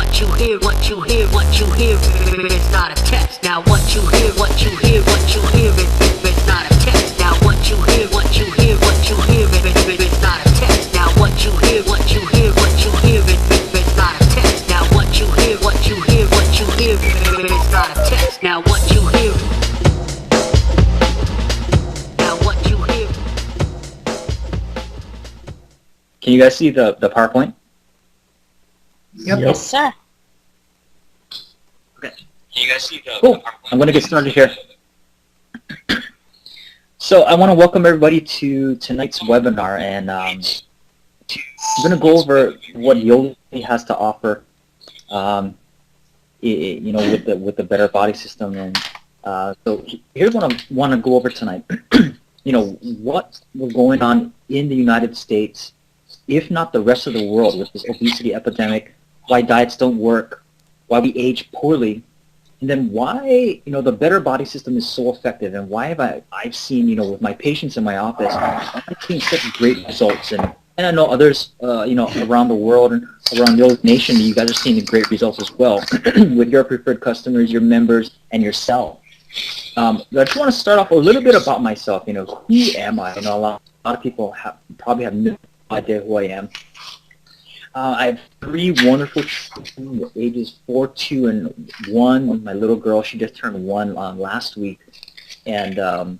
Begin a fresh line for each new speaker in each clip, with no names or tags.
what you hear, what you hear, what you hear, it's not a test. Now what you hear, what you hear, what you hear, it's not a test. Now what you hear, what you hear, what you hear, it's not a test. Now what you hear, what you hear, what you hear, it's not a test. Now what you hear, what you hear, what you hear, it's not a test. Now what you hear. Now what you hear.
Can you guys see the PowerPoint?
Yep. Yes, sir.
Okay. Can you guys see the Cool. I'm going to get started here. So I want to welcome everybody to tonight's webinar, and I'm going to go over what Yoli has to offer, you know, with the better body system. And so here's what I want to go over tonight. You know, what was going on in the United States, if not the rest of the world, with this obesity epidemic, why diets don't work, why we age poorly, and then why, you know, the better body system is so effective, and why have I've seen, you know, with my patients in my office, I've seen such great results, and I know others, you know, around the world and around the nation, you guys are seeing great results as well with your preferred customers, your members, and yourself. I just want to start off a little bit about myself. You know, who am I? You know, a lot of people probably have no idea who I am. I have 3 wonderful children, the ages 4, 2, and 1. My little girl, she just turned 1 last week. And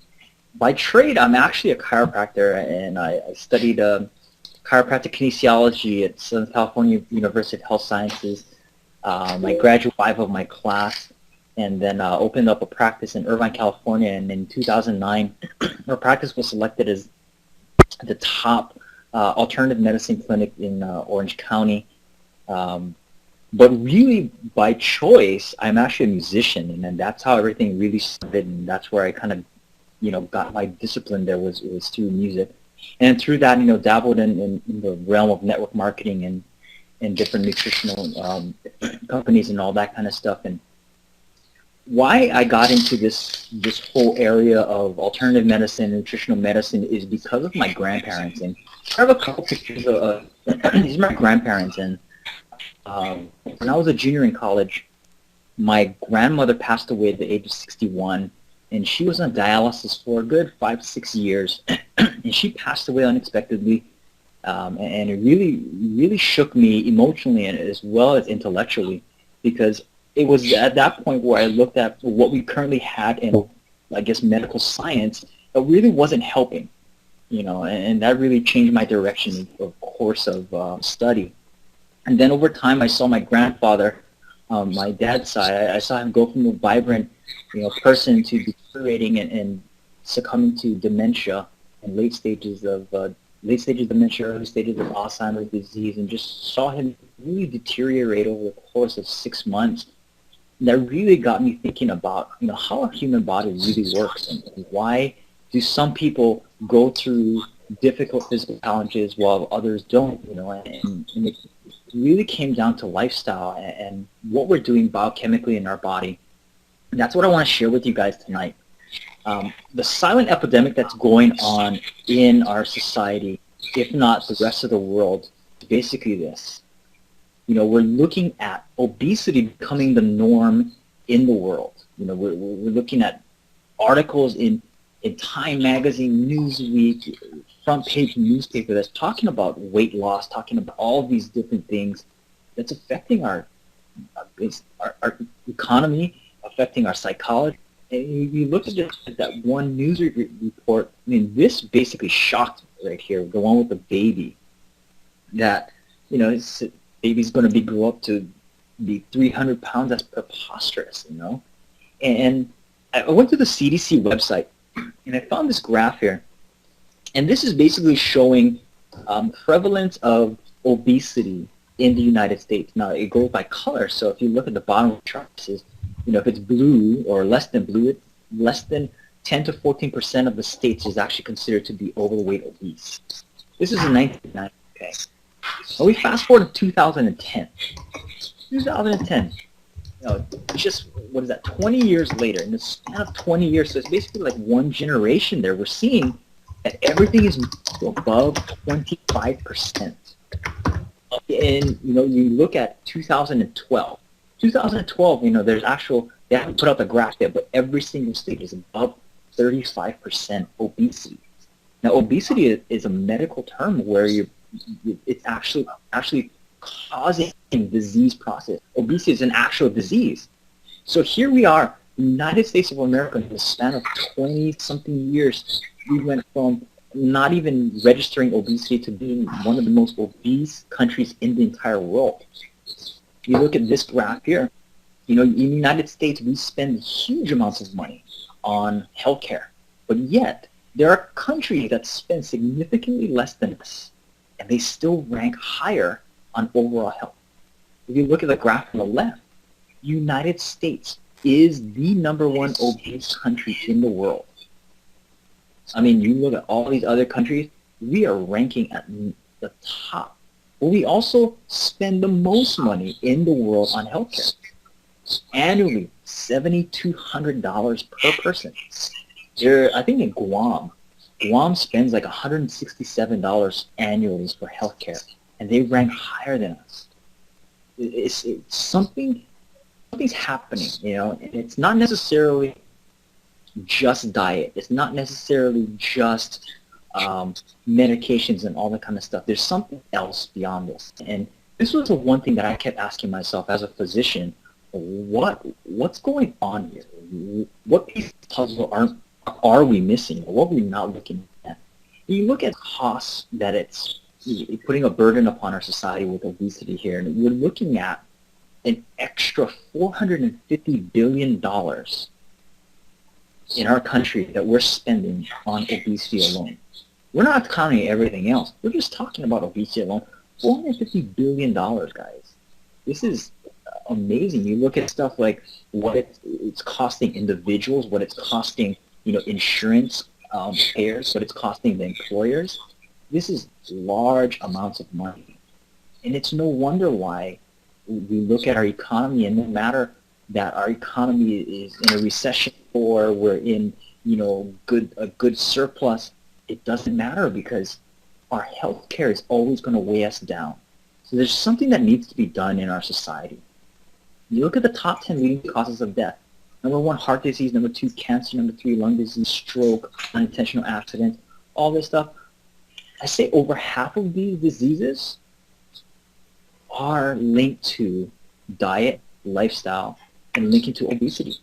by trade, I'm actually a chiropractor, and I studied chiropractic kinesiology at Southern California University of Health Sciences. I graduated 5 of my class, and then opened up a practice in Irvine, California. And in 2009, our practice was selected as the top alternative medicine clinic in Orange County. But really, by choice, I'm actually a musician, and then that's how everything really started, and that's where I kind of, you know, got my discipline there was through music. And through that, you know, dabbled in the realm of network marketing and different nutritional companies and all that kind of stuff. And why I got into this whole area of alternative medicine and nutritional medicine is because of my grandparents. And I have a couple pictures of these are my grandparents. And when I was a junior in college, my grandmother passed away at the age of 61, and she was on dialysis for a good 5-6 years, and she passed away unexpectedly. And it really shook me emotionally and as well as intellectually, because it was at that point where I looked at what we currently had in, I guess, medical science that really wasn't helping, you know, and that really changed my direction of course of study. And then over time, I saw my grandfather, my dad's side, I saw him go from a vibrant, you know, person to deteriorating and succumbing to dementia and late stages of dementia, early stages of Alzheimer's disease, and just saw him really deteriorate over the course of 6 months. That really got me thinking about, you know, how a human body really works, and why do some people go through difficult physical challenges while others don't, you know, and it really came down to lifestyle and what we're doing biochemically in our body. And that's what I want to share with you guys tonight. The silent epidemic that's going on in our society, if not the rest of the world, is basically this. You know, we're looking at obesity becoming the norm in the world. You know, we're looking at articles in Time Magazine, Newsweek, front page newspaper that's talking about weight loss, talking about all these different things that's affecting our economy, affecting our psychology. And you look at that one news report. I mean, this basically shocked me right here. The one with the baby, that, you know, baby's going to grow up to be 300 pounds. That's preposterous, you know. And I went to the CDC website, and I found this graph here. And this is basically showing prevalence of obesity in the United States. Now, it goes by color. So if you look at the bottom of the chart, it says, you know, if it's blue or less than blue, it's less than 10 to 14% of the states is actually considered to be overweight, obese. This is in 1990. Okay. Now we fast forward to 2010. 2010. You know, just, what is that, 20 years later, in the span of 20 years, so it's basically like one generation there, we're seeing that everything is above 25% of the And, you look at 2012. 2012, they haven't put out the graph yet, but every single state is above 35% obesity. Now, obesity is a medical term where it's actually causing disease process. Obesity is an actual disease. So here we are, United States of America, in the span of 20-something years, we went from not even registering obesity to being one of the most obese countries in the entire world. You look at this graph here, in the United States, we spend huge amounts of money on healthcare, but yet there are countries that spend significantly less than us, and they still rank higher on overall health. If you look at the graph on the left, United States is the #1 obese country in the world. I mean, you look at all these other countries, we are ranking at the top. But we also spend the most money in the world on healthcare. Annually, $7,200 per person. I think in Guam spends like $167 annually for healthcare, and they rank higher than us. It's something's happening, and it's not necessarily just diet. It's not necessarily just medications and all that kind of stuff. There's something else beyond this. And this was the one thing that I kept asking myself as a physician, what's going on here? What piece of the puzzle are we missing? What are we not looking at? You look at costs that it's putting a burden upon our society with obesity here, and we're looking at an extra $450 billion in our country that we're spending on obesity alone. We're not counting everything else. We're just talking about obesity alone. $450 billion, guys. This is amazing. You look at stuff like what it's costing individuals, what it's costing, insurance payers, what it's costing the employers. This is large amounts of money. And it's no wonder why we look at our economy, and no matter that our economy is in a recession or we're in, a good surplus, it doesn't matter because our health care is always going to weigh us down. So there's something that needs to be done in our society. You look at the top 10 leading causes of death. #1, heart disease. #2, cancer. #3, lung disease, stroke, unintentional accidents, all this stuff. I say over half of these diseases are linked to diet, lifestyle, and linking to obesity.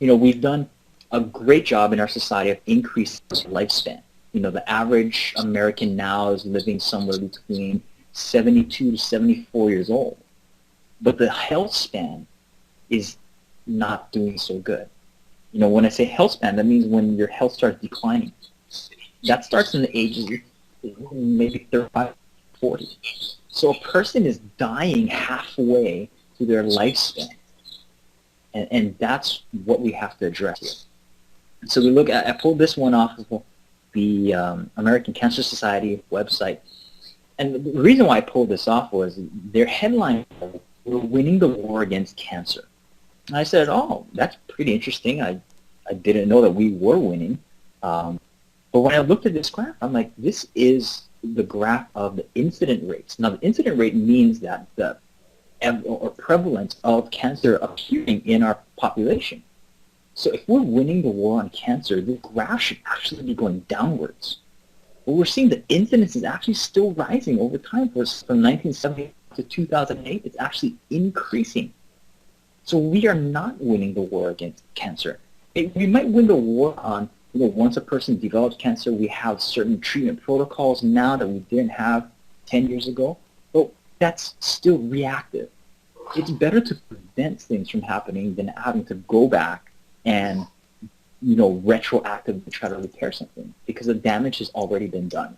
We've done a great job in our society of increasing lifespan. The average American now is living somewhere between 72 to 74 years old. But the health span is not doing so good. When I say health span, that means when your health starts declining. That starts in the ages maybe 35, 40. So a person is dying halfway through their lifespan. And that's what we have to address here. So we look at, I pulled this one off of the American Cancer Society website. And the reason why I pulled this off was their headline was, "We're winning the war against cancer." And I said, oh, that's pretty interesting. I didn't know that we were winning. But when I looked at this graph, I'm like, this is the graph of the incident rates. Now, the incident rate means that the prevalence of cancer appearing in our population. So if we're winning the war on cancer, the graph should actually be going downwards. But we're seeing the incidence is actually still rising over time. From 1970 to 2008, it's actually increasing. So we are not winning the war against cancer. We might win the war on, once a person develops cancer, we have certain treatment protocols now that we didn't have 10 years ago. But that's still reactive. It's better to prevent things from happening than having to go back and, retroactively try to repair something, because the damage has already been done.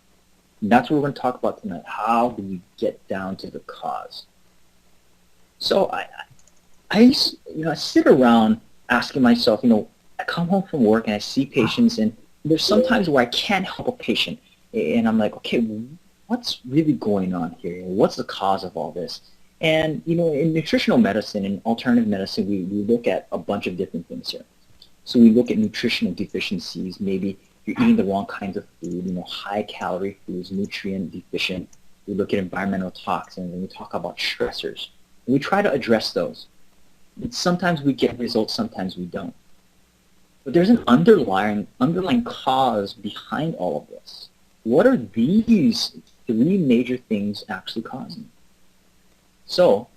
And that's what we're going to talk about tonight. How do we get down to the cause? So I sit around asking myself, I come home from work and I see patients, and there's sometimes where I can't help a patient, and I'm like, okay, what's really going on here? What's the cause of all this? And, in nutritional medicine and alternative medicine, we look at a bunch of different things here. So we look at nutritional deficiencies. Maybe you're eating the wrong kinds of food, high-calorie foods, nutrient deficient. We look at environmental toxins, and we talk about stressors. And we try to address those. And sometimes we get results, sometimes we don't. But there's an underlying cause behind all of this. What are these three major things actually causing? So,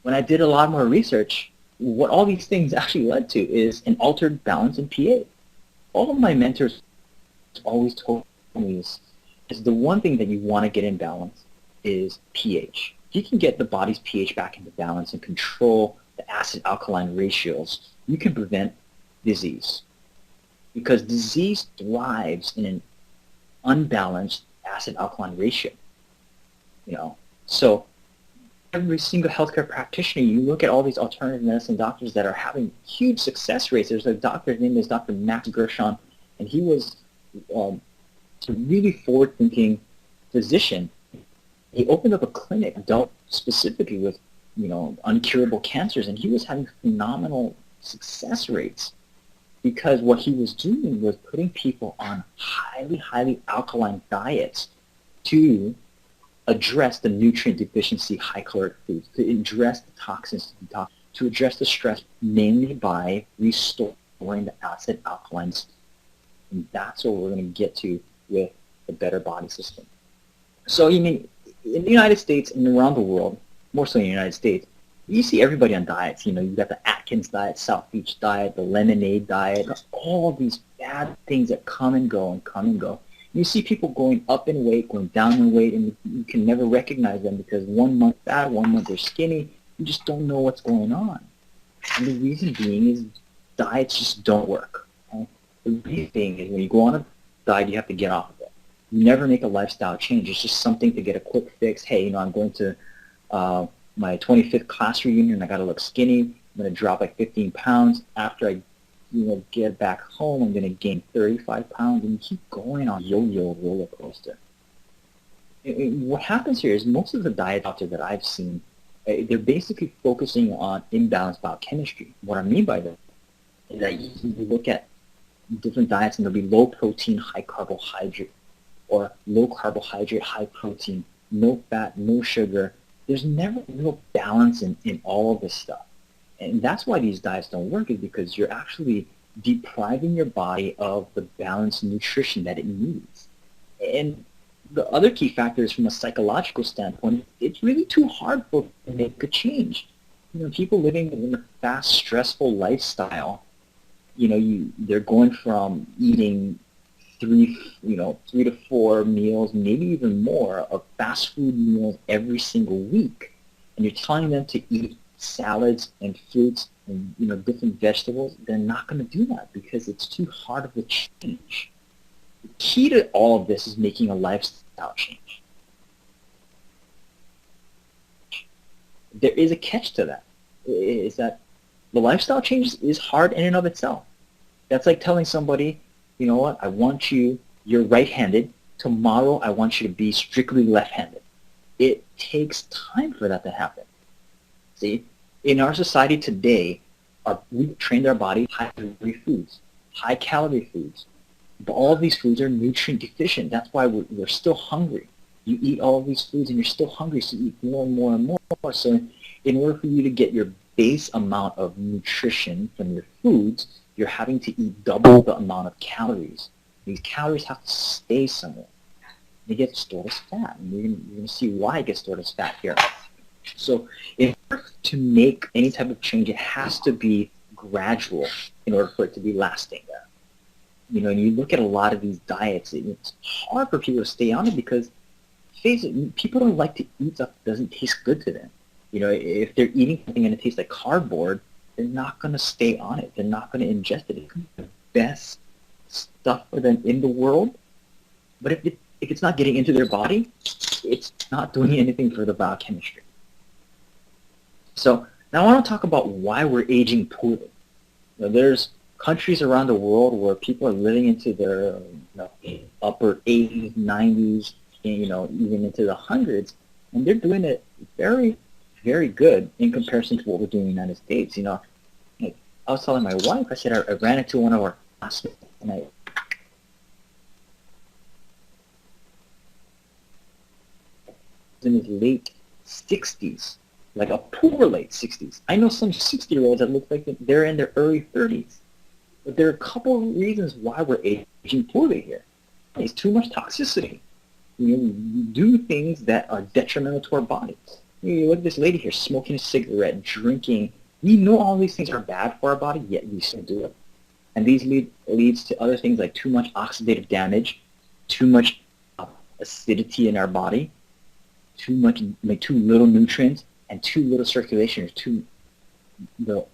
when I did a lot more research, what all these things actually led to is an altered balance in pH. All of my mentors always told me is the one thing that you want to get in balance is pH. If you can get the body's pH back into balance and control the acid-alkaline ratios, you can prevent disease. Because disease thrives in an unbalanced acid-alkaline ratio. So every single healthcare practitioner, you look at all these alternative medicine doctors that are having huge success rates. There's a doctor, his name is Dr. Max Gershon, and he was a really forward-thinking physician. He opened up a clinic that dealt specifically with, uncurable cancers, and he was having phenomenal success rates because what he was doing was putting people on highly, highly alkaline diets to address the nutrient deficiency high caloric foods, to address the toxins, to address the stress, mainly by restoring the acid alkalines. And that's what we're going to get to with the better body system. So, in the United States and around the world, more so in the United States, you see everybody on diets. You've got the Atkins diet, South Beach diet, the lemonade diet, all of these bad things that come and go and come and go. You see people going up in weight, going down in weight, and you can never recognize them because 1 month fat, 1 month they're skinny. You just don't know what's going on. And the reason being is diets just don't work. Okay? The reason being is when you go on a diet, you have to get off of it. You never make a lifestyle change. It's just something to get a quick fix. Hey, I'm going to my 25th class reunion. I got to look skinny. I'm going to drop like 15 pounds. After I get back home, I'm going to gain 35 pounds, and you keep going on yo-yo roller coaster. What happens here is most of the diet doctors that I've seen, they're basically focusing on imbalanced biochemistry. What I mean by that is that you look at different diets and there'll be low protein, high carbohydrate, or low carbohydrate, high protein, no fat, no sugar. There's never real balance in all of this stuff. And that's why these diets don't work, is because you're actually depriving your body of the balanced nutrition that it needs. And the other key factor is from a psychological standpoint, it's really too hard for them to make a change. People living in a fast, stressful lifestyle, they're going from eating 3 to 4 meals, maybe even more, of fast food meals every single week. And you're telling them to eat salads and fruits and different vegetables. They're not going to do that because it's too hard of a change. The key to all of this is making a lifestyle change. There is a catch to that. Is that the lifestyle change is hard in and of itself. That's like telling somebody, you know what, I want you're right-handed. Tomorrow I want you to be strictly left-handed. It takes time for that to happen. See, in our society today, we've trained our body high-calorie foods, high-calorie foods. But all of these foods are nutrient deficient. That's why we're still hungry. You eat all of these foods and you're still hungry, so you eat more and more and more. So in order for you to get your base amount of nutrition from your foods, you're having to eat double the amount of calories. These calories have to stay somewhere. They get stored as fat, and you're going to see why it gets stored as fat here. So in order to make any type of change, it has to be gradual in order for it to be lasting. And you look at a lot of these diets, it's hard for people to stay on it because, face it, people don't like to eat stuff that doesn't taste good to them. If they're eating something and it tastes like cardboard, they're not going to stay on it. They're not going to ingest it. It's the best stuff for them in the world, but if it's not getting into their body, it's not doing anything for the biochemistry. So now I want to talk about why we're aging poorly. There's countries around the world where people are living into their upper 80s, 90s, even into the hundreds, and they're doing it very, very good in comparison to what we're doing in the United States. I was telling my wife, I said I ran into one of our classmates, and in his late 60s, like a poor late 60s. I know some 60-year-olds that look like they're in their early 30s. But there are a couple of reasons why we're aging poorly here. It's too much toxicity. You know, we do things that are detrimental to our bodies. You look at this lady here smoking a cigarette, drinking. We know all these things are bad for our body, yet we still do it. And these leads to other things like too much oxidative damage, too much acidity in our body, too little nutrients, and too little circulation, or too little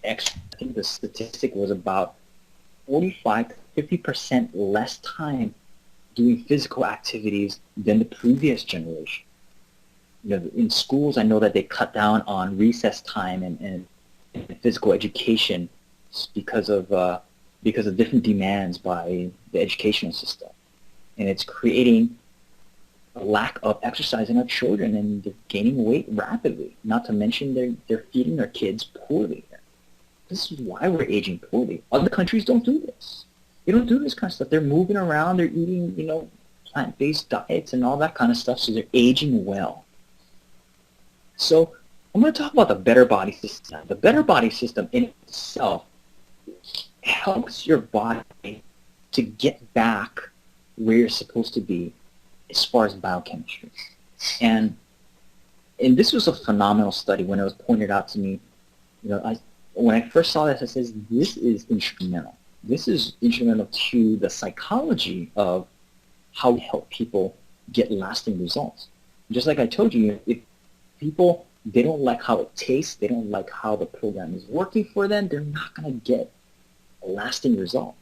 extra. I think the statistic was about 45 to 50% less time doing physical activities than the previous generation. You know, in schools, I know that they cut down on recess time and physical education because of different demands by the educational system, and it's creating a lack of exercise in our children, and they're gaining weight rapidly. Not to mention they're feeding their kids poorly. This is why we're aging poorly. Other countries don't do this. They don't do this kind of stuff. They're moving around. They're eating, you know, plant-based diets and all that kind of stuff, so they're aging well. So I'm going to talk about the better body system. The better body system in itself helps your body to get back where you're supposed to be as far as biochemistry. And this was a phenomenal study when it was pointed out to me. You know, when I first saw this, I said, this is instrumental. This is instrumental to the psychology of how we help people get lasting results. Just like I told you, if people, they don't like how it tastes, they don't like how the program is working for them, they're not going to get a lasting result.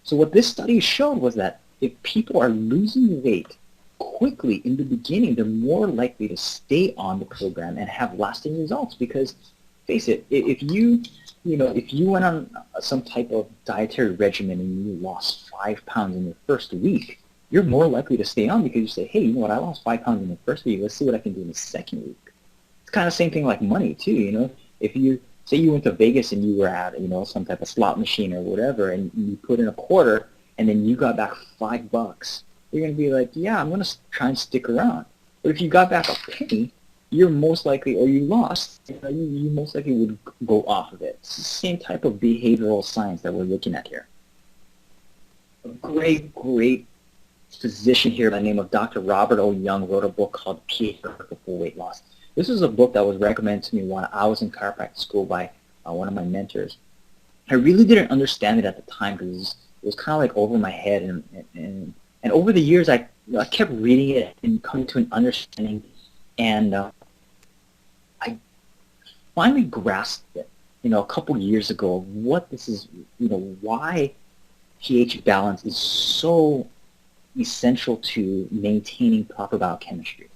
So what this study showed was that if people are losing weight quickly in the beginning, they're more likely to stay on the program and have lasting results. Because face it, if you went on some type of dietary regimen and you lost 5 pounds in your first week, you're more likely to stay on because you say, hey, you know what, I lost 5 pounds in the first week, let's see what I can do in the second week. It's kind of the same thing like money too, you know. If you say you went to Vegas and you were at, you know, some type of slot machine or whatever, and you put in a quarter and then you got back $5, you're going to be like, yeah, I'm going to try and stick around. But if you got back a penny, you're most likely, or you lost, you most likely would go off of it. It's the same type of behavioral science that we're looking at here. A great physician here by the name of Dr. Robert O. Young wrote a book called PH for Weight Loss. This is a book that was recommended to me when I was in chiropractic school by one of my mentors. I really didn't understand it at the time because it was kind of like over my head, and over the years I kept reading it and coming to an understanding, and I finally grasped it, you know, a couple years ago, what this is, you know, why pH balance is so essential to maintaining proper biochemistry.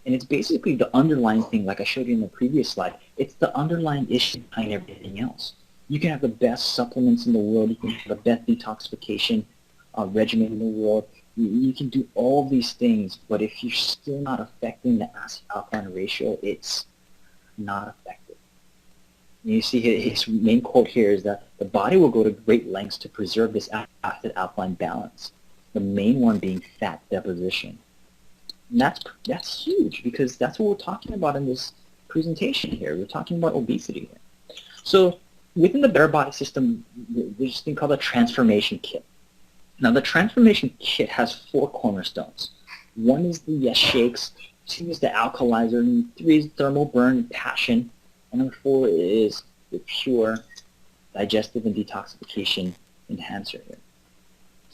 And it's basically the underlying thing, like I showed you in the previous slide. It's the underlying issue behind everything else. You can have the best supplements in the world. You can have the best detoxification regimen in the world. You can do all these things, but if you're still not affecting the acid-alkaline ratio, it's not effective. And you see his main quote here is that the body will go to great lengths to preserve this acid-alkaline balance, the main one being fat deposition. And that's huge, because that's what we're talking about in this presentation here. We're talking about obesity here. So within the Better Body System, there's this thing called a transformation kit. Now the transformation kit has 4 cornerstones. 1 is the shakes, 2 is the alkalizer, and 3 is ThermoBurn, Passion, and number 4 is the pure digestive and detoxification enhancer here.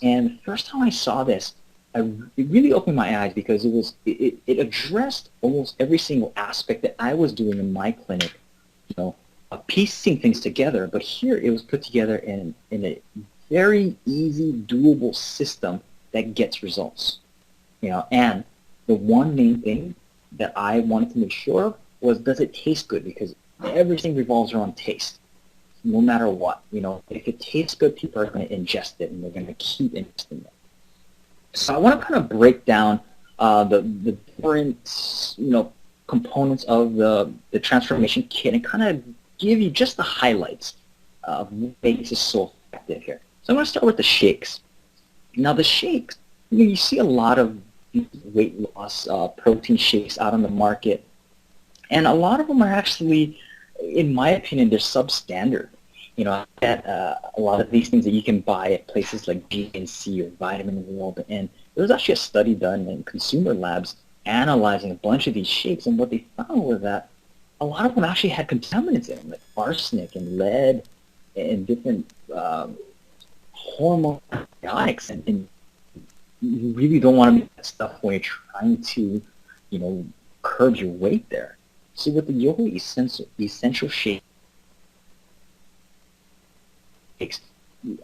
And the first time I saw this, it really opened my eyes, because it addressed almost every single aspect that I was doing in my clinic, you know, piecing things together. But here it was put together in a very easy, doable system that gets results. You know, and the one main thing that I wanted to make sure of was, does it taste good? Because everything revolves around taste, no matter what. You know, if it tastes good, people are going to ingest it, and they're going to keep ingesting it. So I want to kind of break down the different, you know, components of the transformation kit and kind of give you just the highlights of what makes it so effective here. So I'm going to start with the shakes. Now the shakes, you see a lot of weight loss protein shakes out on the market, and a lot of them are actually, in my opinion, they're substandard. You know, at a lot of these things that you can buy at places like GNC or Vitamin World, and there was actually a study done in consumer labs analyzing a bunch of these shakes, and what they found was that a lot of them actually had contaminants in them, like arsenic and lead and different hormone antibiotics, and you really don't want to make that stuff when you're trying to, you know, curb your weight there. So with the Yoli essential shakes,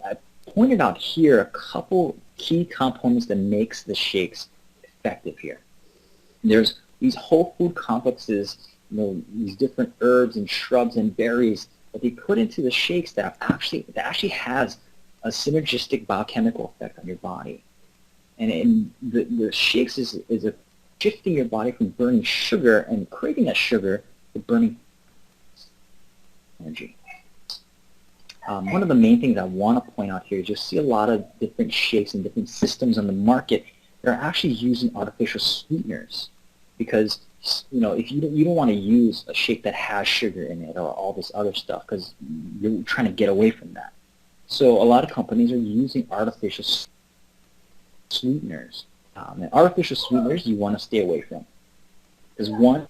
I pointed out here a couple key components that makes the shakes effective here. There's these whole food complexes, you know, these different herbs and shrubs and berries that they put into the shakes that actually has a synergistic biochemical effect on your body. And the shakes is a shifting your body from burning sugar and creating that sugar to burning energy. One of the main things I want to point out here is you'll see a lot of different shakes and different systems on the market that are actually using artificial sweeteners, because, you know, if you don't want to use a shake that has sugar in it or all this other stuff, because you're trying to get away from that. So a lot of companies are using artificial sweeteners. And artificial sweeteners you want to stay away from, because one,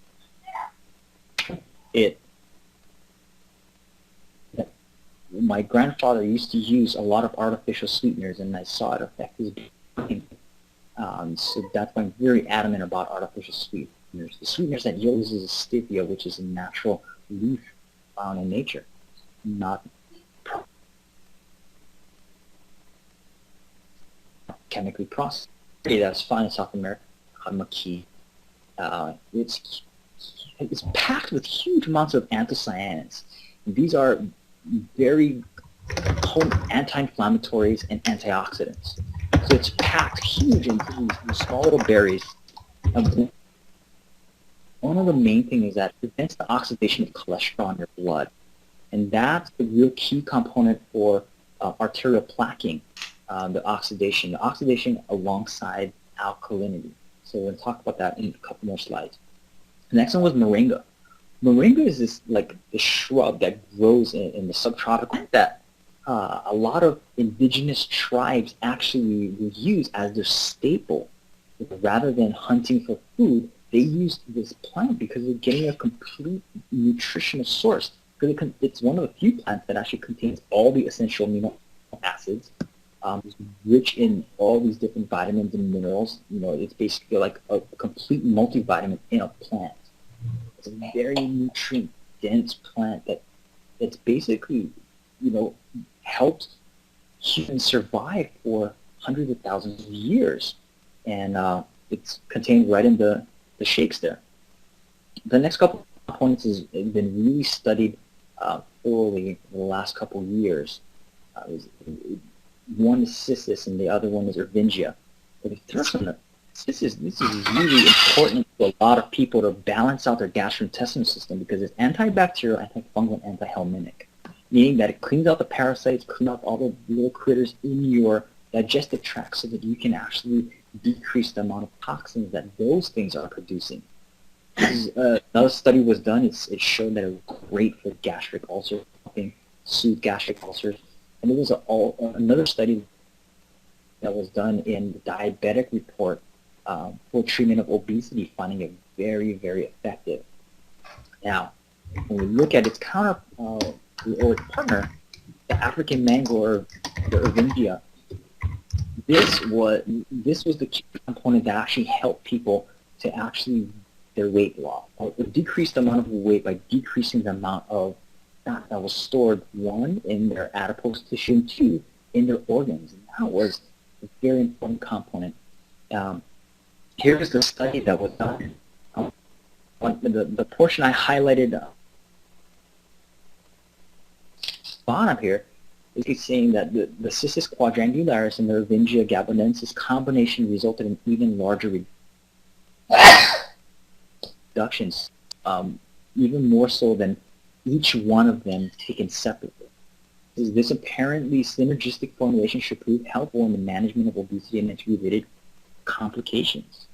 my grandfather used to use a lot of artificial sweeteners, and I saw it affect his brain. So that's why I'm very adamant about artificial sweeteners. The sweeteners that Yoli uses is stevia, which is a natural leaf found in nature, not chemically processed. That's found in South America, maki. It's packed with huge amounts of anthocyanins. These are very potent anti-inflammatories and antioxidants. So it's packed huge into these small little berries. And one of the main things is that it prevents the oxidation of cholesterol in your blood. And that's the real key component for arterial plaquing, the oxidation alongside alkalinity. So we're going to talk about that in a couple more slides. The next one was Moringa. Moringa is this shrub that grows in the subtropical that a lot of indigenous tribes actually will use as their staple. Rather than hunting for food, they use this plant because they're getting a complete nutritional source. Because it's one of the few plants that actually contains all the essential amino acids. It's rich in all these different vitamins and minerals. You know, it's basically like a complete multivitamin in a plant. It's a very nutrient-dense plant that's basically, you know, helps humans survive for hundreds of thousands of years. And it's contained right in the shakes there. The next couple of components has been really studied thoroughly in the last couple of years. One is cissus and the other one is ervingia. But the third one, this is really important to a lot of people to balance out their gastrointestinal system, because it's antibacterial, antifungal, and antihelminthic, meaning that it cleans out the parasites, cleans out all the little critters in your digestive tract so that you can actually decrease the amount of toxins that those things are producing. Another study was done. It showed that it was great for gastric ulcers, helping soothe gastric ulcers. And there was another study that was done in the diabetic report for treatment of obesity, finding it very, very effective. Now, when we look at its counter or its partner, the African mango or the ervingia, this was the key component that actually helped people to actually their weight loss, or decrease the amount of weight by decreasing the amount of fat that was stored, one, in their adipose tissue, and two, in their organs. And that was a very important component. Here's the study that was done. The portion I highlighted bottom here is saying that the Cissus quadrangularis and the Ervingia gabonensis combination resulted in even larger reductions, even more so than each one of them taken separately. This apparently synergistic formulation should prove helpful in the management of obesity and its related complications.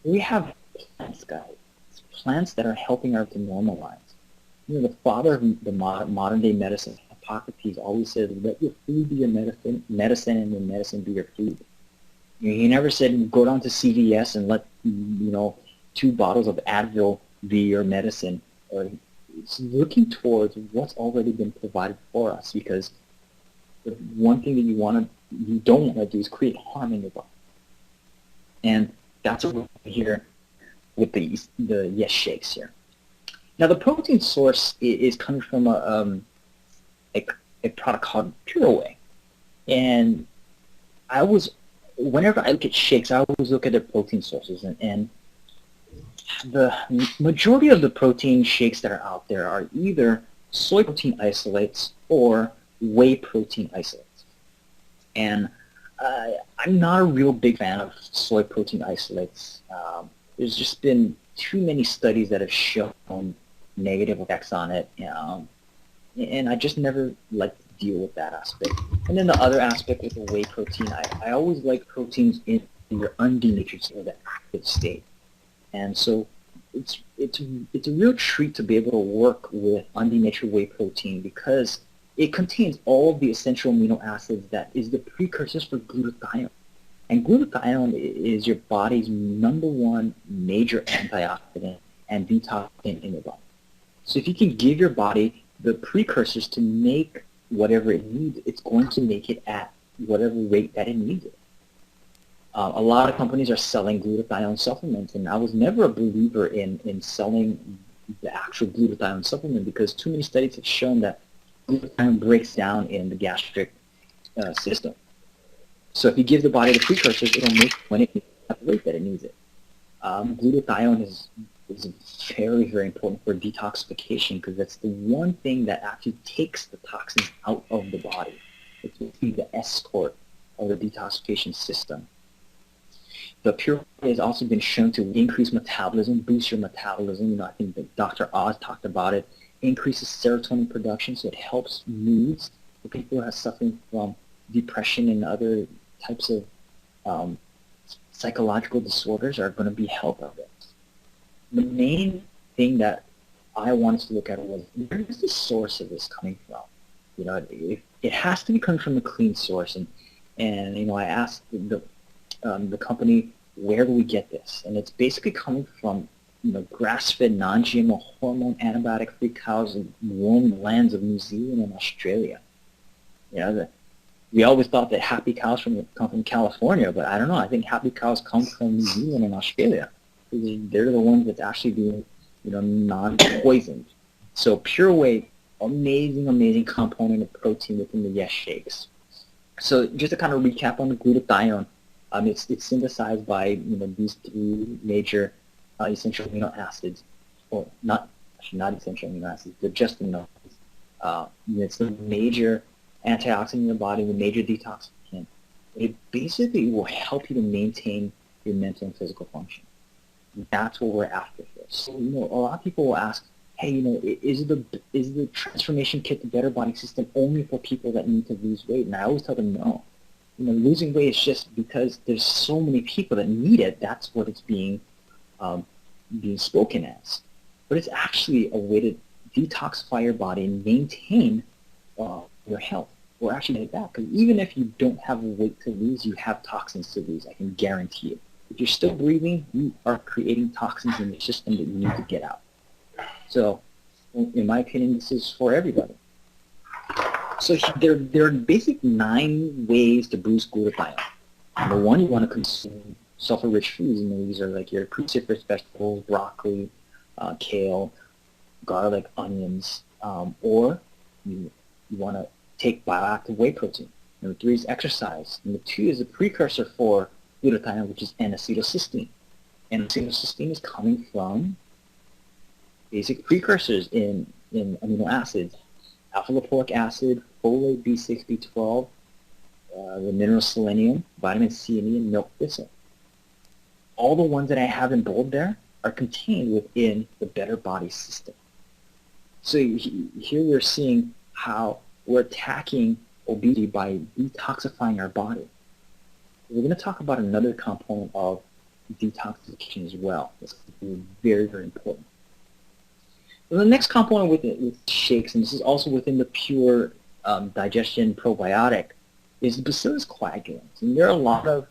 We have plants, guys. Plants that are helping us to normalize. You know, the father of the modern day medicine, Hippocrates, always said, let your food be your medicine, and your medicine be your food. You know, he never said, go down to CVS and let, 2 bottles of Advil be your medicine. Or it's looking towards what's already been provided for us, because the one thing that you don't want to do is create harm in your body. And that's what we're here with the Yes Shakes here. Now, the protein source is coming from a product called Pura-Whey. And whenever I look at shakes, I always look at their protein sources. And the majority of the protein shakes that are out there are either soy protein isolates or whey protein isolates. And I'm not a real big fan of soy protein isolates. There's just been too many studies that have shown negative effects on it, and I just never like to deal with that aspect. And then the other aspect with the whey protein, I always like proteins in their undenatured state, or the active state. And so it's a real treat to be able to work with undenatured whey protein, because it contains all of the essential amino acids that is the precursors for glutathione. And glutathione is your body's #1 major antioxidant and detoxant in your body. So if you can give your body the precursors to make whatever it needs, it's going to make it at whatever rate that it needs it. A lot of companies are selling glutathione supplements, and I was never a believer in selling the actual glutathione supplement, because too many studies have shown that glutathione breaks down in the gastric system. So if you give the body the precursors, it'll make when it needs at the rate that it needs it. Glutathione is very, very important for detoxification, because that's the one thing that actually takes the toxins out of the body. It's the escort of the detoxification system. The Pura-Whey has also been shown to increase metabolism, boost your metabolism. I think that Dr. Oz talked about it. Increases serotonin production, so it helps moods for people who are suffering from depression and other types of psychological disorders are going to be helped of it. The main thing that I wanted to look at was, where is the source of this coming from? It has to be coming from a clean source, and I asked the company, where do we get this? And it's basically coming from grass-fed, non-GMO, hormone, antibiotic-free cows in warm lands of New Zealand and Australia. We always thought that happy cows come from California, but I don't know. I think happy cows come from New Zealand and Australia. They're the ones that's actually being, non-poisoned. So Pura-Whey, amazing component of protein within the Yes Shakes. So just to kind of recap on the glutathione, it's synthesized by these 3 major essential amino acids, or not essential amino acids, they're just amino acids. It's the major antioxidant in your body, the major detoxifiant. It basically will help you to maintain your mental and physical function. That's what we're after here. So, a lot of people will ask, hey, is the transformation kit, the Better Body System, only for people that need to lose weight? And I always tell them no. Losing weight is just because there's so many people that need it. That's what it's being spoken as. But it's actually a way to detoxify your body and maintain your health. Or actually like that, because even if you don't have weight to lose, you have toxins to lose. I can guarantee it. If you're still breathing, you are creating toxins in your system that you need to get out. So, in my opinion, this is for everybody. So there are basic 9 ways to boost glutathione. Number 1, you want to consume sulfur-rich foods. These are like your cruciferous vegetables, broccoli, kale, garlic, onions, or you want to take bioactive whey protein. Number 3 is exercise. Number 2 is a precursor for glutathione, which is N-acetylcysteine. N-acetylcysteine is coming from basic precursors in amino acids: alpha-lipoic acid, folate, B6, B12, the mineral selenium, vitamin C and E, and milk thistle. All the ones that I have in bold there are contained within the Better Body System. So here we're seeing how we're attacking obesity by detoxifying our body. We're going to talk about another component of detoxification as well. This is very, very important. So the next component with shakes, and this is also within the pure digestion probiotic, is Bacillus coagulans. And there are a lot of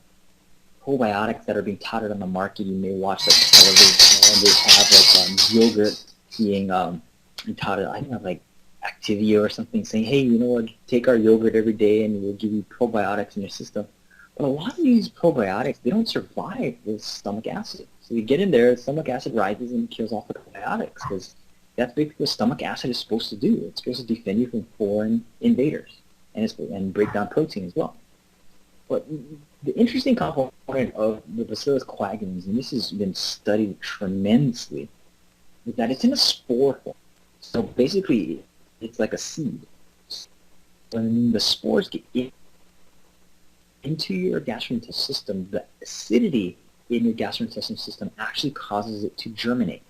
probiotics that are being touted on the market. You may watch like television, and they have like yogurt being touted. I think of like Activia or something, saying, hey, you know what, take our yogurt every day and we'll give you probiotics in your system. But a lot of these probiotics, they don't survive with stomach acid. So you get in there, stomach acid rises and kills off the probiotics, because that's basically what stomach acid is supposed to do. It's supposed to defend you from foreign invaders and break down protein as well. But the interesting component of the Bacillus coagulans, and this has been studied tremendously, is that it's in a spore form. So basically, it's like a seed. When the spores get into your gastrointestinal system, the acidity in your gastrointestinal system actually causes it to germinate.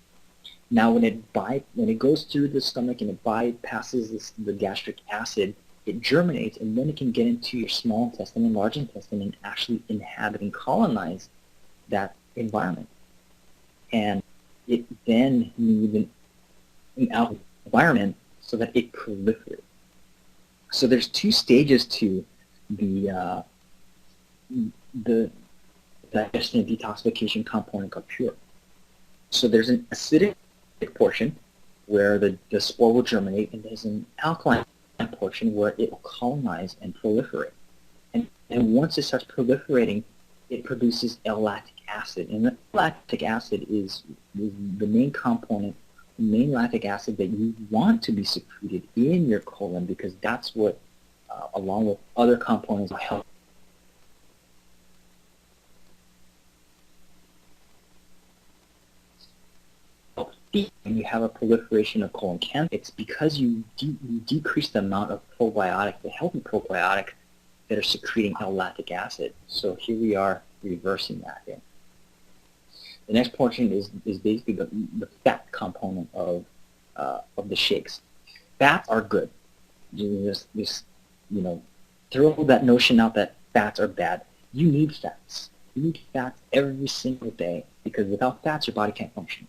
Now, when it goes through the stomach and it bypasses the gastric acid, it germinates, and then it can get into your small intestine and large intestine and actually inhabit and colonize that environment. And it then needs an out environment so that it proliferates. So there's two stages to the digestion and detoxification component of Pure. So there's an acidic portion where the spore will germinate, and there's an alkaline portion where it will colonize and proliferate. And once it starts proliferating, it produces L-lactic acid. And the lactic acid is the main component, the main lactic acid that you want to be secreted in your colon, because that's what, along with other components, will help when you have a proliferation of colon cancer. It's because you decrease the amount of probiotic, the healthy probiotic, that are secreting L-lactic acid. So here we are reversing that here. The next portion is basically the fat component of the shakes. Fats are good. You just throw that notion out that fats are bad. You need fats. You need fats every single day, because without fats, your body can't function.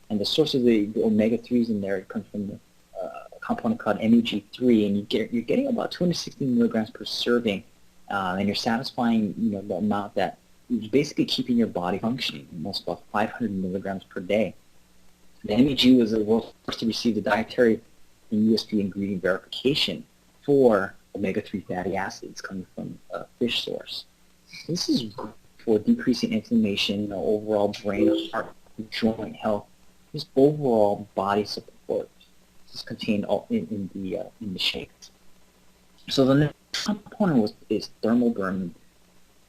And the source of the omega-3s in there comes from a component called MEG3, and you're getting about 260 milligrams per serving, and you're satisfying the amount that is basically keeping your body functioning, almost about 500 milligrams per day. The MEG was the world's first to receive the dietary and USP ingredient verification for omega-3 fatty acids coming from a fish source. This is good for decreasing inflammation, overall brain, heart, joint health, just overall body support. This is contained all in the shakes. So the next component is ThermoBurn.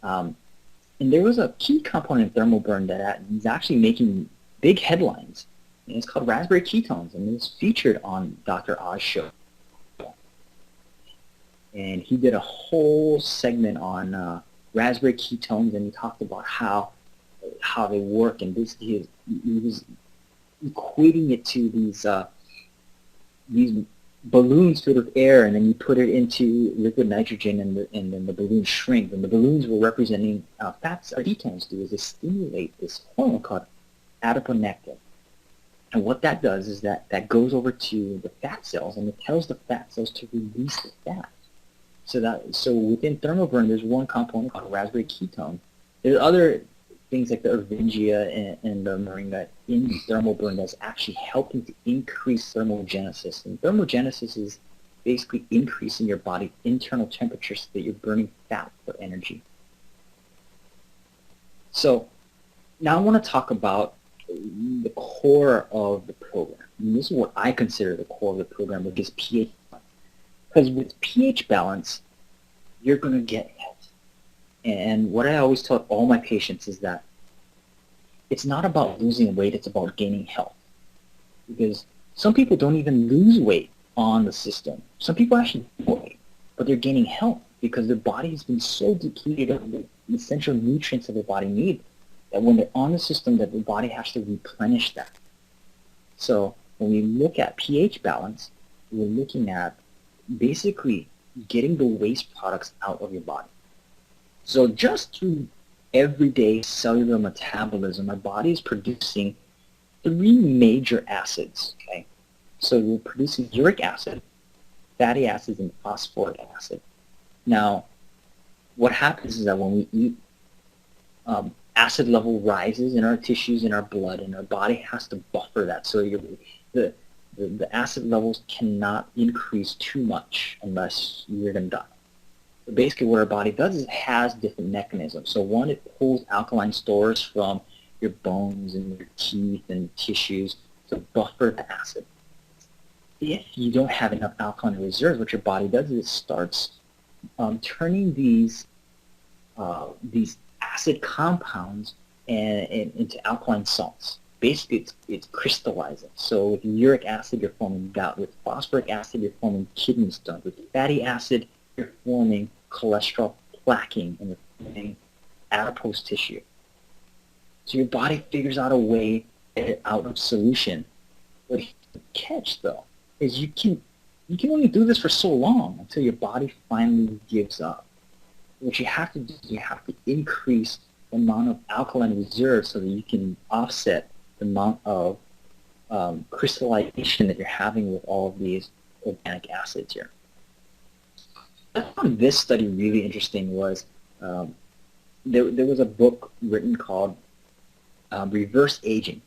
And there was a key component in ThermoBurn that is actually making big headlines. And it's called raspberry ketones, and it's featured on Dr. Oz's show. And he did a whole segment on raspberry ketones, and he talked about how they work, and basically he was equating it to these balloons filled with air, and then you put it into liquid nitrogen, and then the balloons shrink. And the balloons were representing fats. Or ketones do is they stimulate this hormone called adiponectin. And what that does is that goes over to the fat cells, and it tells the fat cells to release the fat. So within ThermoBurn, there's one component called raspberry ketone. There's other things like the Ervingia and the Moringa in ThermoBurn that's actually helping to increase thermogenesis. And thermogenesis is basically increasing your body's internal temperature so that you're burning fat for energy. So now I want to talk about the core of the program. And this is what I consider the core of the program, which is pH balance. Because with pH balance, you're going to get health. And what I always tell all my patients is that it's not about losing weight, it's about gaining health. Because some people don't even lose weight on the system. Some people actually lose weight, but they're gaining health because their body has been so depleted of the essential nutrients that their body needs that when they're on the system, that the body has to replenish that. So when we look at pH balance, we're looking at basically getting the waste products out of your body. So just through everyday cellular metabolism, our body is producing 3 major acids, okay? So we're producing uric acid, fatty acids, and phosphoric acid. Now, what happens is that when we eat, acid level rises in our tissues, in our blood, and our body has to buffer that. So the acid levels cannot increase too much unless you're going to die. So basically what our body does is it has different mechanisms. So one, it pulls alkaline stores from your bones and your teeth and tissues to buffer the acid. If you don't have enough alkaline reserves, what your body does is it starts turning these acid compounds into alkaline salts. Basically, it's crystallizing. So with uric acid, you're forming gout. With phosphoric acid, you're forming kidney stones. With fatty acid, you're forming cholesterol plaquing and you're forming adipose tissue. So your body figures out a way to get it out of solution. But the catch, though, is you can only do this for so long until your body finally gives up. What you have to do is you have to increase the amount of alkaline reserves so that you can offset the amount of crystallization that you're having with all of these organic acids here. I found this study really interesting was there was a book written called Reverse Aging,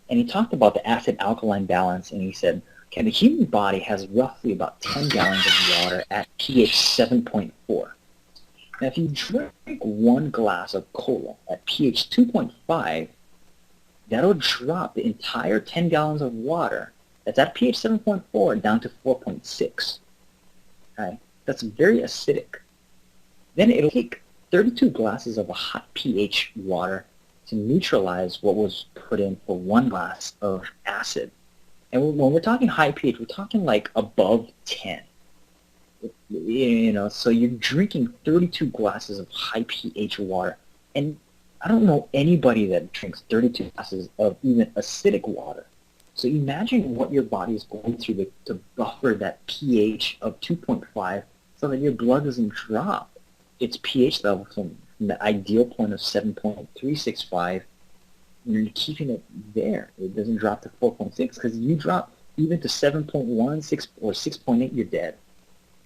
and he talked about the acid-alkaline balance, and he said, okay, the human body has roughly about 10 gallons of water at pH 7.4. Now, if you drink 1 glass of cola at pH 2.5, that'll drop the entire 10 gallons of water that's at pH 7.4 down to 4.6. Okay? That's very acidic. Then it'll take 32 glasses of a hot pH water to neutralize what was put in for 1 glass of acid. And when we're talking high pH, we're talking like above 10. You know, so you're drinking 32 glasses of high pH water. And I don't know anybody that drinks 32 glasses of even acidic water. So imagine what your body is going through to buffer that pH of 2.5 so that your blood doesn't drop its pH level from the ideal point of 7.365. You're keeping it there. It doesn't drop to 4.6 because you drop even to 7.1, 6, or 6.8, you're dead.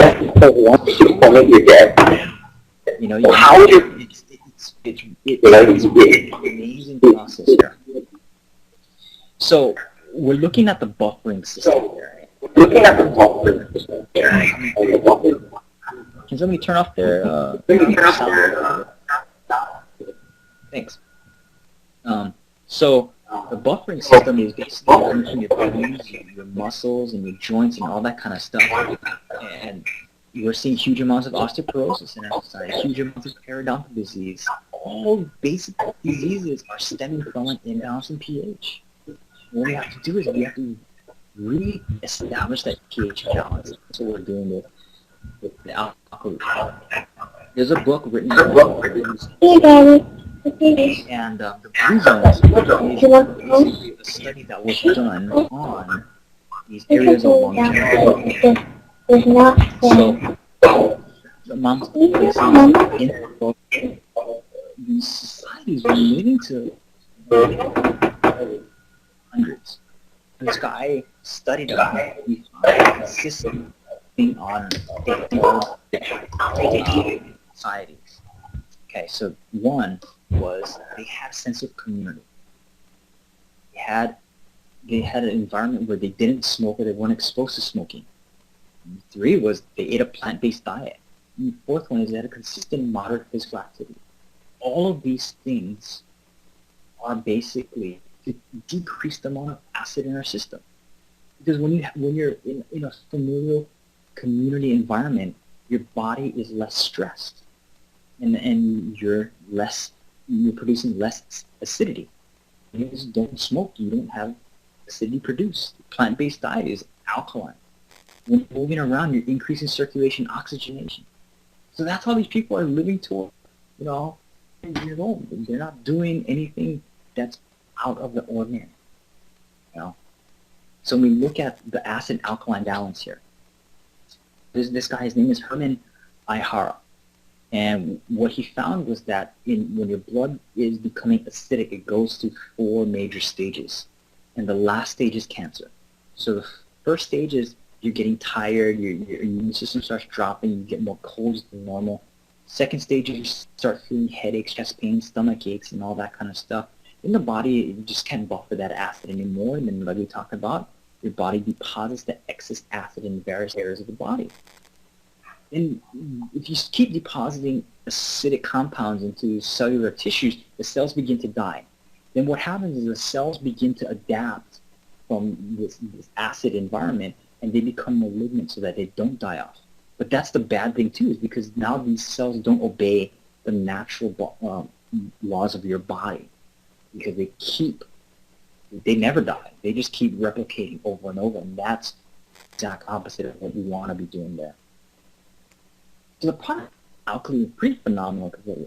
6.1, 6.8, you're dead. You know, it's an amazing process here. So we're looking at the buffering system here. Can somebody turn off their sound? Thanks. So the buffering system is basically linking your bones, your muscles, and your joints, and all that kind of stuff. And we're seeing huge amounts of osteoporosis in our society, huge amounts of periodontal disease. All basic diseases are stemming from an imbalance in pH. What we have to do is we have to re-establish that pH balance. That's what we're doing with the alkaline. There's a book written called and the blue zones is basically a study that was done on these areas of longevity. So the amount of places in the book, these societies were living to hundreds. This guy studied about it. He found consistent thing on societies. Okay, so one was they had a sense of community. They had an environment where they didn't smoke or they weren't exposed to smoking. And 3 was they ate a plant-based diet. And the 4th one is they had a consistent moderate physical activity. All of these things are basically to decrease the amount of acid in our system. Because when you're in a familial community environment, your body is less stressed, and you're producing less acidity. You just don't smoke, you don't have acidity produced. Plant-based diet is alkaline. When you're moving around, you're increasing circulation, oxygenation. So that's how these people are living to, 100 years old. They're not doing anything that's out of the ordinary. So when we look at the acid-alkaline balance here, this guy, his name is Herman Ihara. And what he found was that when your blood is becoming acidic, it goes through 4 major stages. And the last stage is cancer. So the first stage is you're getting tired, your immune system starts dropping, you get more colds than normal. Second stage, you start feeling headaches, chest pain, stomach aches, and all that kind of stuff. In the body, you just can't buffer that acid anymore. And then like we talked about, your body deposits the excess acid in various areas of the body. And if you keep depositing acidic compounds into cellular tissues, the cells begin to die. Then what happens is the cells begin to adapt from this acid environment, and they become malignant so that they don't die off. But that's the bad thing too, is because now these cells don't obey the natural laws of your body, because they never die. They just keep replicating over and over, and that's the exact opposite of what we want to be doing there. So the product Alkaline is pretty phenomenal, because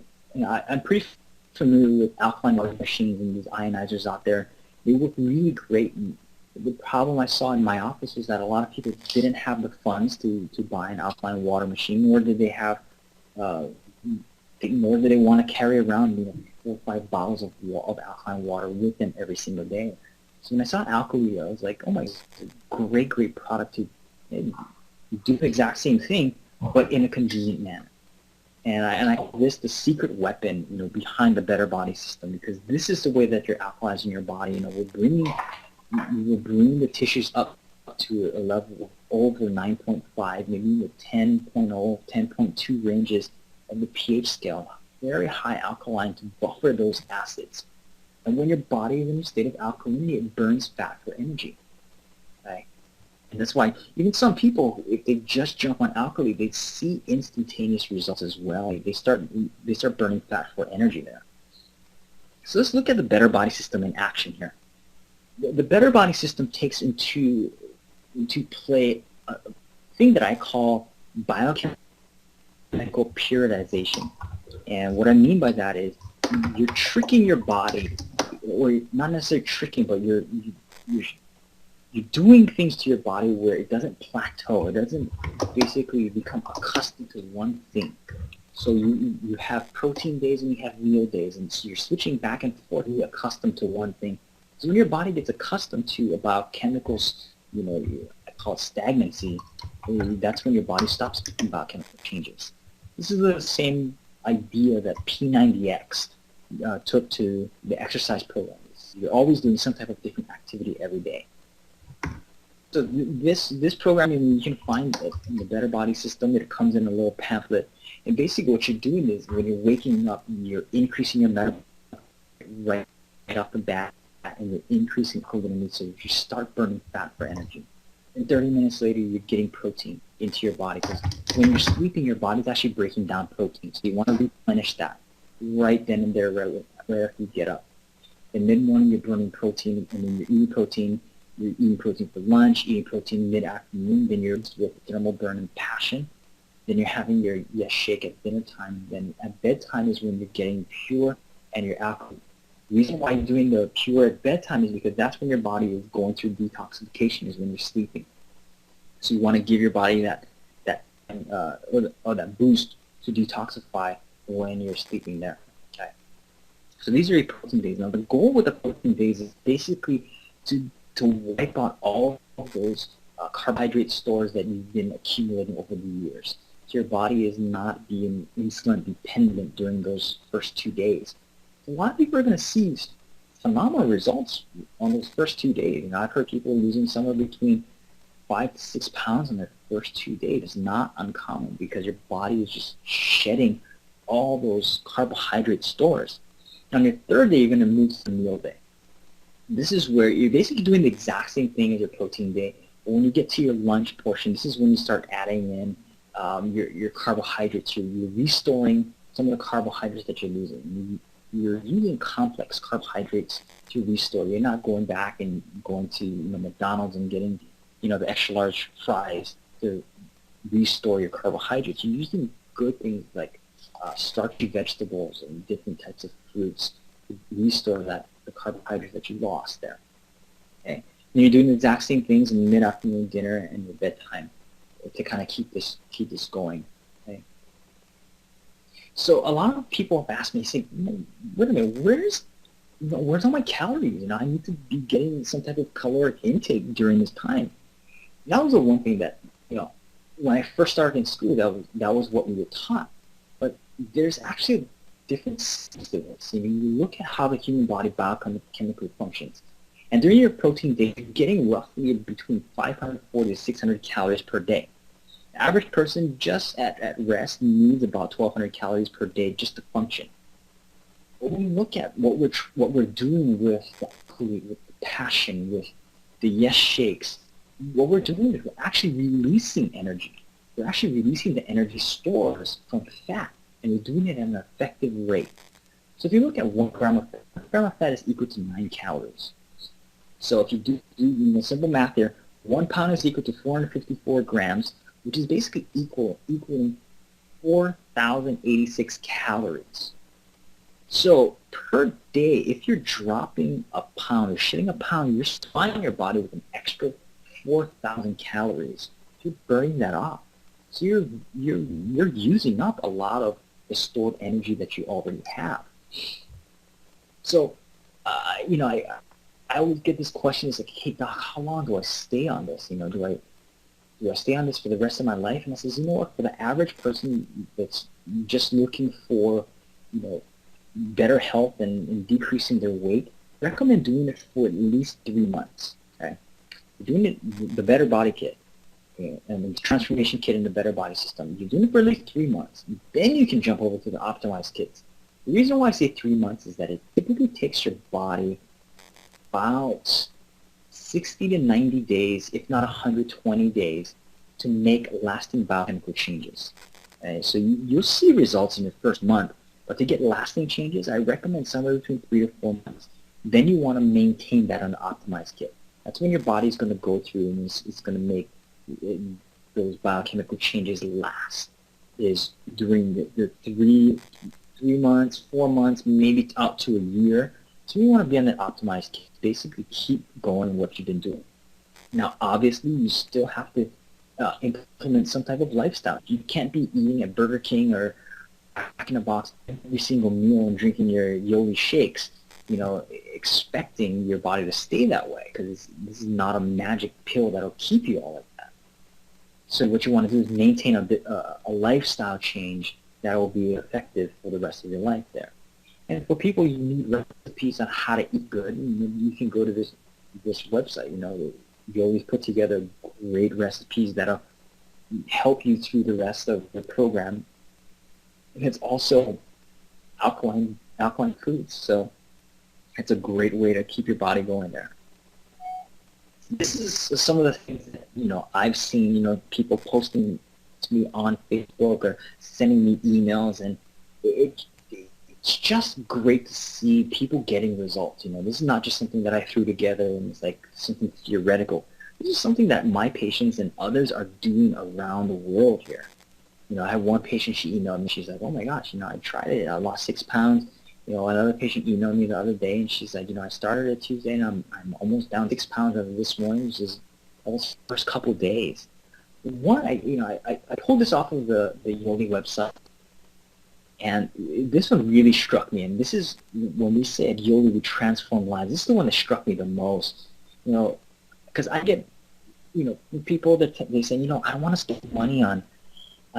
I'm pretty familiar with alkaline water machines and these ionizers out there. They work really great. And the problem I saw in my office was that a lot of people didn't have the funds to buy an alkaline water machine, nor did they have, nor did they want to carry around 4 or 5 bottles of alkaline water with them every single day. So when I saw Alkaline, I was like, oh my, it's a great product to do the exact same thing, but in a convenient manner. And I call this the secret weapon, behind the Better Body system, because this is the way that you're alkalizing your body. We're bringing the tissues up to a level of over 9.5, maybe with 10.0, 10.2 ranges of the pH scale, very high alkaline to buffer those acids. And when your body is in a state of alkalinity, it burns fat for energy. Okay? And that's why even some people, if they just jump on Alkaline, they see instantaneous results as well. They start burning fat for energy there. So let's look at the Better Body system in action here. The Better Body system takes into play a thing that I call biochemical periodization. And what I mean by that is you're tricking your body, or not necessarily tricking, but you're doing things to your body where it doesn't plateau. It doesn't basically become accustomed to one thing. So you have protein days and you have meal days, and so you're switching back and forth to be accustomed to one thing. So when your body gets accustomed to biochemicals, I call it stagnancy, that's when your body stops making biochemical changes. This is the same idea that P90X took to the exercise programs. You're always doing some type of different activity every day. So this program, you can find it in the Better Body system. It comes in a little pamphlet. And basically what you're doing is when you're waking up, you're increasing your metabolism right off the bat, and you're increasing coagulans, so you start burning fat for energy. And 30 minutes later, you're getting protein into your body, because when you're sleeping, your body's actually breaking down protein. So you want to replenish that right then and there, right after you get up. And mid-morning, you're burning protein, and then you're eating protein. You're eating protein for lunch, eating protein mid-afternoon, then you're with ThermoBurn and Passion. Then you're having your yes shake at dinner time. Then at bedtime is when you're getting pure and your alkaline. The reason why you're doing the pure at bedtime is because that's when your body is going through detoxification, is when you're sleeping. So you want to give your body that boost to detoxify when you're sleeping there. Okay. So these are your protein days. Now the goal with the protein days is basically to wipe out all of those carbohydrate stores that you've been accumulating over the years. So your body is not being insulin dependent during those first 2 days. So a lot of people are going to see phenomenal results on those first 2 days. I've heard people losing somewhere between 5 to 6 pounds in their first 2 days. It's not uncommon because your body is just shedding all those carbohydrate stores. On your third day, you're going to move to the meal day. This is where you're basically doing the exact same thing as your protein day. But when you get to your lunch portion, this is when you start adding in your carbohydrates. You're restoring some of the carbohydrates that you're losing. You're using complex carbohydrates to restore. You're not going back and going to McDonald's and getting the extra large fries to restore your carbohydrates. You're using good things like starchy vegetables and different types of fruits to restore the carbohydrates that you lost there. Okay, and you're doing the exact same things in mid-afternoon dinner and your bedtime to kind of keep this going. Okay. So a lot of people have asked me, saying, wait a minute, where's all my calories? I need to be getting some type of caloric intake during this time. That was the one thing that, when I first started in school, that was what we were taught. But there's actually a different sense to this. You look at how the human body biochemically functions. And during your protein day, you're getting roughly between 540 to 600 calories per day. The average person just at rest needs about 1,200 calories per day just to function. But when we look at what we're doing with the food, with the passion, with the yes shakes, what we're doing is we're actually releasing energy. We're actually releasing the energy stores from fat, and we're doing it at an effective rate. So if you look at 1 gram of fat, 1 gram of fat is equal to 9 calories. So if you do simple math here, 1 pound is equal to 454 grams, which is basically equaling 4,086 calories. So per day, if you're dropping a pound or shedding a pound, you're supplying your body with an extra 4,000 calories. You're burning that off. So you're using up a lot of the stored energy that you already have. So, I always get this question, it's like, hey doc, how long do I stay on this? Do I stay on this for the rest of my life? And I says, what, for the average person that's just looking for, better health and decreasing their weight, I recommend doing it for at least 3 months. Okay, doing it, the Better Body Kit, and the Transformation Kit in the Better Body System. You're doing it for at least 3 months. Then you can jump over to the Optimized Kits. The reason why I say 3 months is that it typically takes your body about 60 to 90 days, if not 120 days, to make lasting biochemical changes. So you'll see results in your first month, but to get lasting changes, I recommend somewhere between 3 to 4 months. Then you want to maintain that on the Optimized Kit. That's when your body's going to go through and it's going to make those biochemical changes last. Is during the 3 months, 4 months, maybe up to a year. So you want to be on that Optimized Kit. Basically keep going what you've been doing. Now, obviously, you still have to implement some type of lifestyle. You can't be eating at Burger King or Back in a Box every single meal and drinking your Yoli shakes, expecting your body to stay that way, because this is not a magic pill that'll keep you all like that. So what you want to do is maintain a lifestyle change that will be effective for the rest of your life there. And for people, you need recipes on how to eat good. You can go to this website. Yoli's put together great recipes that'll help you through the rest of the program. And it's also alkaline foods, so it's a great way to keep your body going there. This is some of the things that I've seen. People posting to me on Facebook or sending me emails, and it's just great to see people getting results. This is not just something that I threw together and it's like something theoretical. This is something that my patients and others are doing around the world here. I have one patient, she emailed me, she's like, oh my gosh, I tried it, I lost 6 pounds. Another patient emailed me the other day, and she's like, I started it Tuesday, and I'm almost down 6 pounds as of this morning, which is almost the first couple of days. One, I pulled this off of the Yoli website, and this one really struck me, and this is, when we say at Yoli we transform lives, this is the one that struck me the most, because I get, people that they say, I don't want to spend money on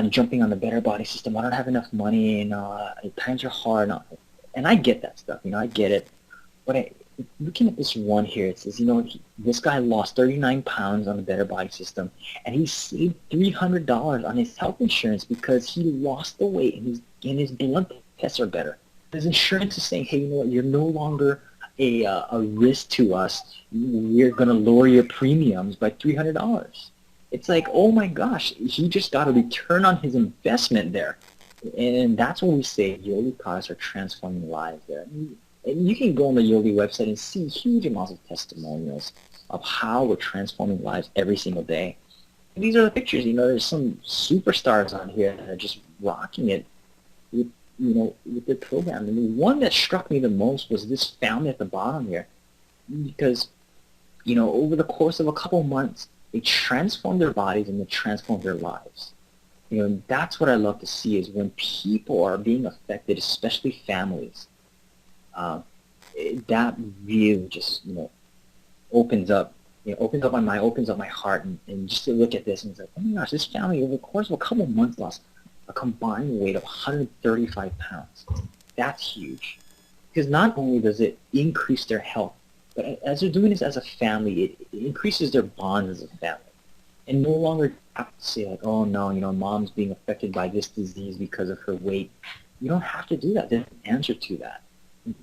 jumping on the Better Body System. I don't have enough money, times are hard, and I get that stuff, I get it. But looking at this one here, it says, this guy lost 39 pounds on the Better Body System, and he saved $300 on his health insurance because he lost the weight, and his blood tests are better. His insurance is saying, hey, you're no longer a risk to us. We're going to lower your premiums by $300. It's like, oh my gosh, he just got a return on his investment there. And that's when we say Yoli products are transforming lives there. And you can go on the Yoli website and see huge amounts of testimonials of how we're transforming lives every single day. And these are the pictures. There's some superstars on here that are just rocking it with, with their program. And the one that struck me the most was this family at the bottom here, because, over the course of a couple months, they transformed their bodies and they transformed their lives. That's what I love to see is when people are being affected, especially families. That really just opens up my mind, opens up my heart, and just to look at this and it's like, oh my gosh, this family over the course of a couple of months lost a combined weight of 135 pounds. That's huge. Because not only does it increase their health, but as they're doing this as a family, it increases their bond as a family. And no longer have to say like, oh no, mom's being affected by this disease because of her weight. You don't have to do that. There's an answer to that.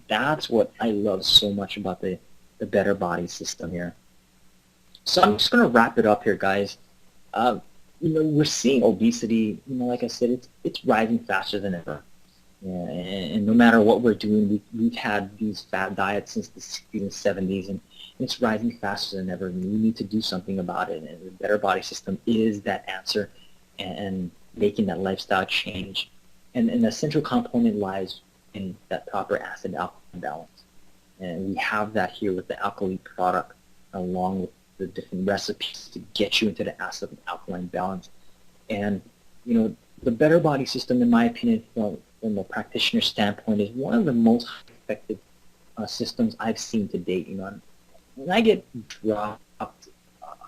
That's what I love so much about the Better Body system here. So I'm just going to wrap it up here, guys. We're seeing obesity, like I said, it's rising faster than ever. Yeah, and no matter what we're doing, we've had these fad diets since the 60s and 70s, and it's rising faster than ever, and we need to do something about it. And the Better Body system is that answer, and making that lifestyle change. And the central component lies in that proper acid-alkaline balance. And we have that here with the Alkaline product, along with the different recipes to get you into the acid-alkaline balance. And, the Better Body system, in my opinion, from a practitioner standpoint, is one of the most effective systems I've seen to date. When I get dropped a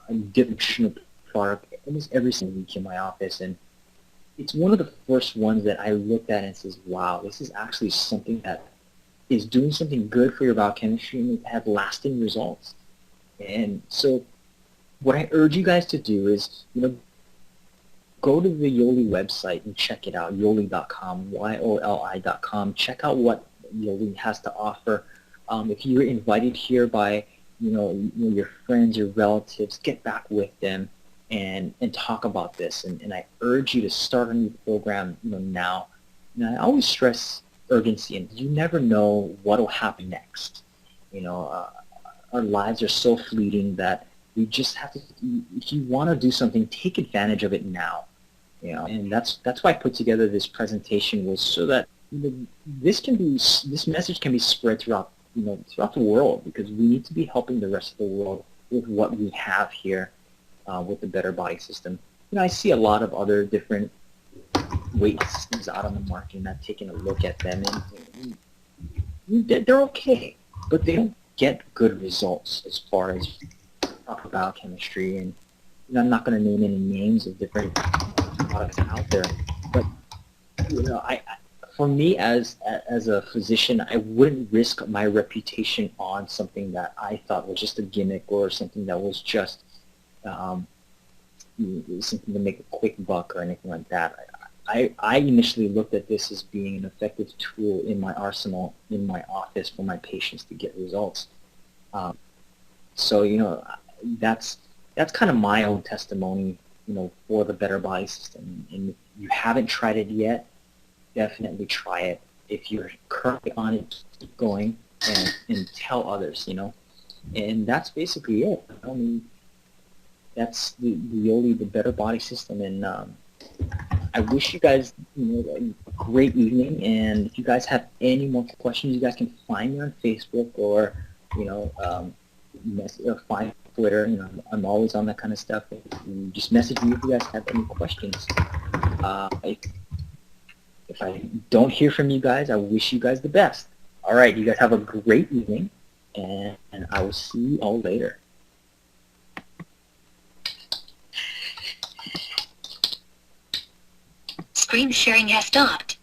nutritional product almost every single week in my office, and it's one of the first ones that I looked at and says, wow, this is actually something that is doing something good for your biochemistry and it had lasting results. And so what I urge you guys to do is, go to the Yoli website and check it out, yoli.com, YOLI.com. Check out what Yoli has to offer. If you're invited here by, your friends, your relatives, get back with them and talk about this. And I urge you to start a new program, now. And I always stress urgency, and you never know what will happen next. Our lives are so fleeting that we just have to, if you want to do something, take advantage of it now. And that's why I put together this presentation, was so that this message can be spread throughout the world, because we need to be helping the rest of the world with what we have here with the Better Body system. I see a lot of other different weight systems out on the market, and I've taken a look at them, and they're okay, but they don't get good results as far as proper biochemistry. And I'm not going to name any names of different products out there, but for me as a physician, I wouldn't risk my reputation on something that I thought was just a gimmick, or something that was just something to make a quick buck or anything like that. I initially looked at this as being an effective tool in my arsenal in my office for my patients to get results. So that's kind of my own testimony, for the Better Body system. And if you haven't tried it yet, definitely try it. If you're currently on it, keep going and tell others, And that's basically it. That's the Yoli, the Better Body system. And I wish you guys a great evening. And if you guys have any more questions, you guys can find me on Facebook, or find Twitter. I'm always on that kind of stuff. Just message me if you guys have any questions. If I don't hear from you guys, I wish you guys the best. All right, you guys have a great evening, and I will see you all later.
Screen sharing has stopped.